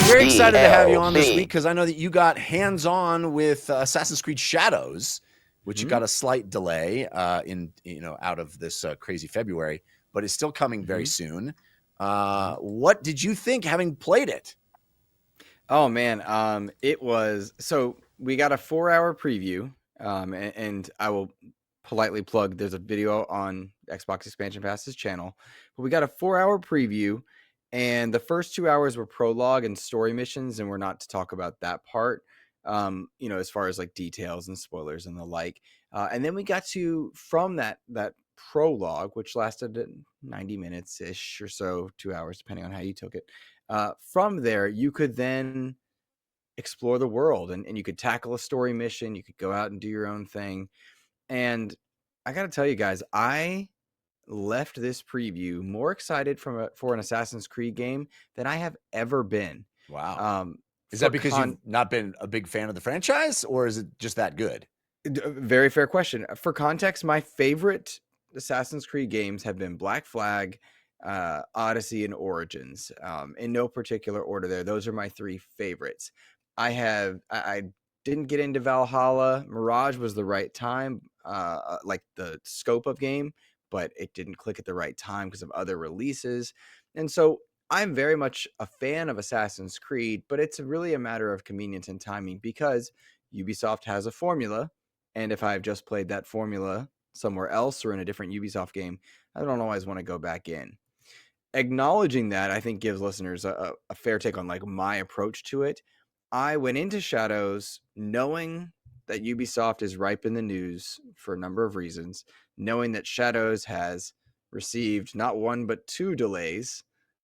Very excited to have you on this week because I know that you got hands-on with Assassin's Creed Shadows, which you got a slight delay out of this crazy February, but it's still coming very soon. What did you think having played it? Oh man, it was so we got a 4-hour preview, and I will politely plug. There's a video on Xbox Expansion Pass's channel, but we got a 4-hour preview, and the first 2 hours were prologue and story missions, and we're not to talk about that part. As far as like details and spoilers and the like, and then we got to from that prologue, which lasted 90 minutes ish or so, 2 hours, depending on how you took it. From there, you could then explore the world and you could tackle a story mission. You could go out and do your own thing. And I got to tell you guys, I left this preview more excited for an Assassin's Creed game than I have ever been. Wow. Is that because you've not been a big fan of the franchise, or is it just that good? Very fair question. For context, my favorite Assassin's Creed games have been Black Flag, Odyssey, and Origins. In no particular order there. Those are my three favorites. I didn't get into Valhalla. Mirage was the right time, like the scope of game, but it didn't click at the right time because of other releases. And so I'm very much a fan of Assassin's Creed, but it's really a matter of convenience and timing because Ubisoft has a formula. And if I've just played that formula somewhere else or in a different Ubisoft game, I don't always want to go back in. Acknowledging that, I think gives listeners a fair take on like my approach to it. I went into Shadows knowing that Ubisoft is ripe in the news for a number of reasons, knowing that Shadows has received not one but two delays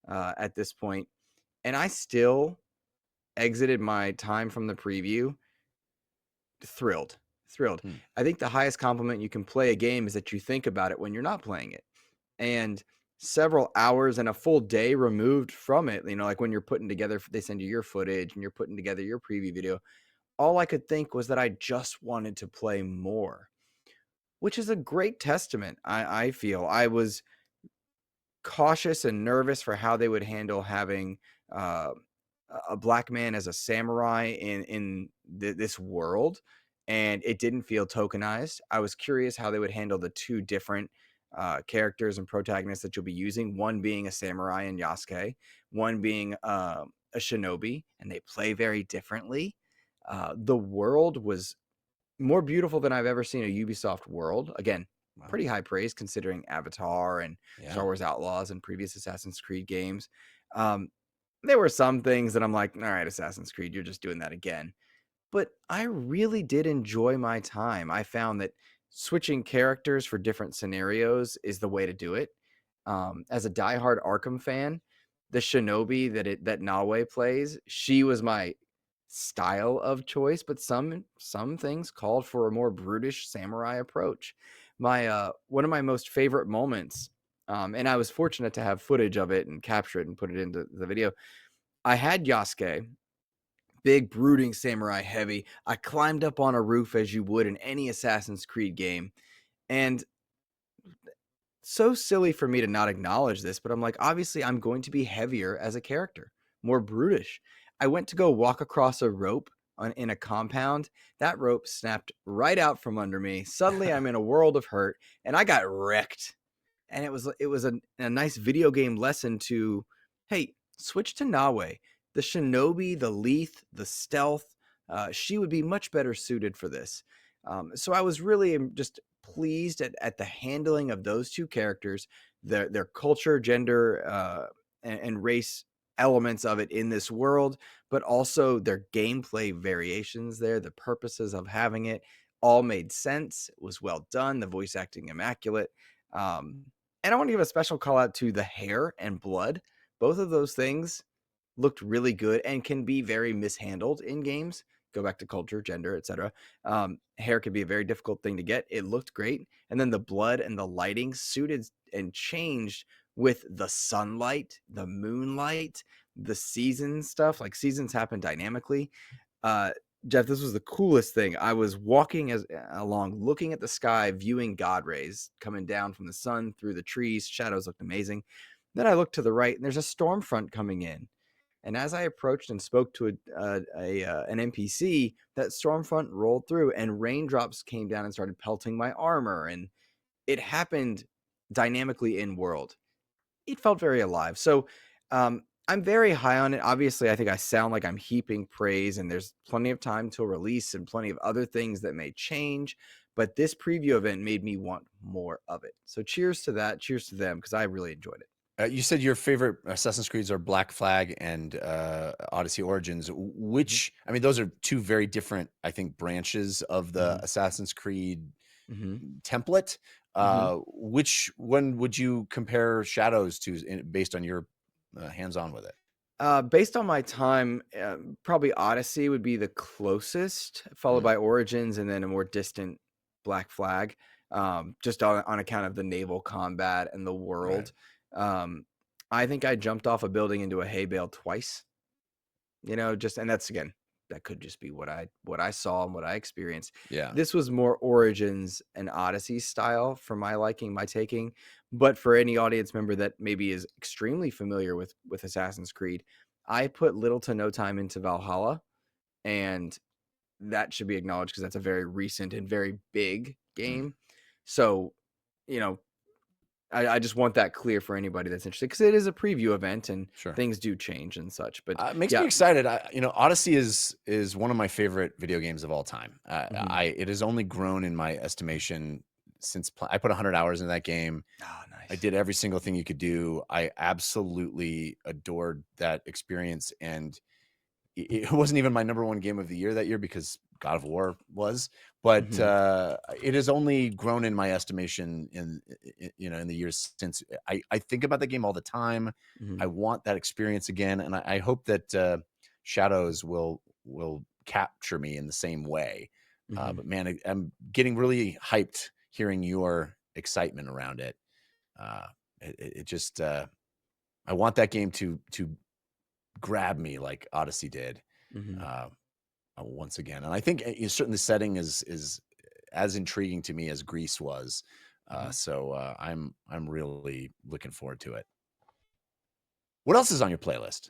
at this point, and I still exited my time from the preview thrilled. I think the highest compliment you can play a game is that you think about it when you're not playing it. And several hours and a full day removed from it, like when you're putting together, they send you your footage and you're putting together your preview video. All I could think was that I just wanted to play more, which is a great testament. I feel I was cautious and nervous for how they would handle having a black man as a samurai in this world, and it didn't feel tokenized. I was curious how they would handle the two different characters and protagonists that you'll be using, one being a samurai and Yasuke, one being a shinobi, and they play very differently. The world was more beautiful than I've ever seen a Ubisoft world. Again, pretty high praise considering Avatar and Star Wars Outlaws and previous Assassin's Creed games. There were some things that I'm like, all right, Assassin's Creed, you're just doing that again. But I really did enjoy my time. I found that switching characters for different scenarios is the way to do it. As a diehard Arkham fan, the Shinobi that Nawe plays, she was my style of choice, but some things called for a more brutish samurai approach. My one of my most favorite moments, and I was fortunate to have footage of it and capture it and put it into the video. I had Yasuke, big brooding samurai heavy. I climbed up on a roof as you would in any Assassin's Creed game, and so silly for me to not acknowledge this, but I'm like, obviously I'm going to be heavier as a character, more brutish. I went to go walk across a rope in a compound. That rope snapped right out from under me. Suddenly I'm in a world of hurt and I got wrecked. And it was a nice video game lesson to, hey, switch to Nawe. The shinobi, the leth, the stealth, she would be much better suited for this. So I was really just pleased at the handling of those two characters, their culture, gender, and race elements of it in this world, but also their gameplay variations there, the purposes of having it all made sense. It was well done. The voice acting immaculate. And I want to give a special call out to the hair and blood. Both of those things looked really good and can be very mishandled in games. Go back to culture, gender, etc. Hair can be a very difficult thing to get. It looked great. And then the blood and the lighting suited and changed with the sunlight, the moonlight, the season stuff. Like seasons happen dynamically. Jeff, this was the coolest thing. I was walking along, looking at the sky, viewing God rays coming down from the sun through the trees. Shadows looked amazing. Then I looked to the right, and there's a storm front coming in. And as I approached and spoke to an NPC, that storm front rolled through, and raindrops came down and started pelting my armor, and it happened dynamically in world. It felt very alive. So I'm very high on it. Obviously, I think I sound like I'm heaping praise, and there's plenty of time till release and plenty of other things that may change. But this preview event made me want more of it. So cheers to that. Cheers to them, because I really enjoyed it. You said your favorite Assassin's Creeds are Black Flag and Odyssey Origins. Which, I mean, those are two very different, I think, branches of the Assassin's Creed template. Which one would you compare Shadows to based on your hands-on with it? Based on my time, probably Odyssey would be the closest, followed by Origins, and then a more distant Black Flag, just on account of the naval combat and the world. Right. I think I jumped off a building into a hay bale twice. And that's, again, that could just be what I saw and what I experienced. Yeah. This was more Origins and Odyssey style for my liking, my taking. But for any audience member that maybe is extremely familiar with Assassin's Creed, I put little to no time into Valhalla, and that should be acknowledged because that's a very recent and very big game. So, I just want that clear for anybody that's interested, because it is a preview event and things do change and such. But it makes me excited. Odyssey is one of my favorite video games of all time. It has only grown in my estimation since I put 100 hours in that game. Oh, nice. I did every single thing you could do. I absolutely adored that experience, and it wasn't even my number one game of the year that year because God of War was, but it has only grown in my estimation in the years since. I think about the game all the time. I want that experience again, and I hope that Shadows will capture me in the same way. But man, I'm getting really hyped hearing your excitement around it. It just I want that game to grab me like Odyssey did. Once again, and I think certainly the setting is as intriguing to me as Greece was. So I'm really looking forward to it. What else is on your playlist?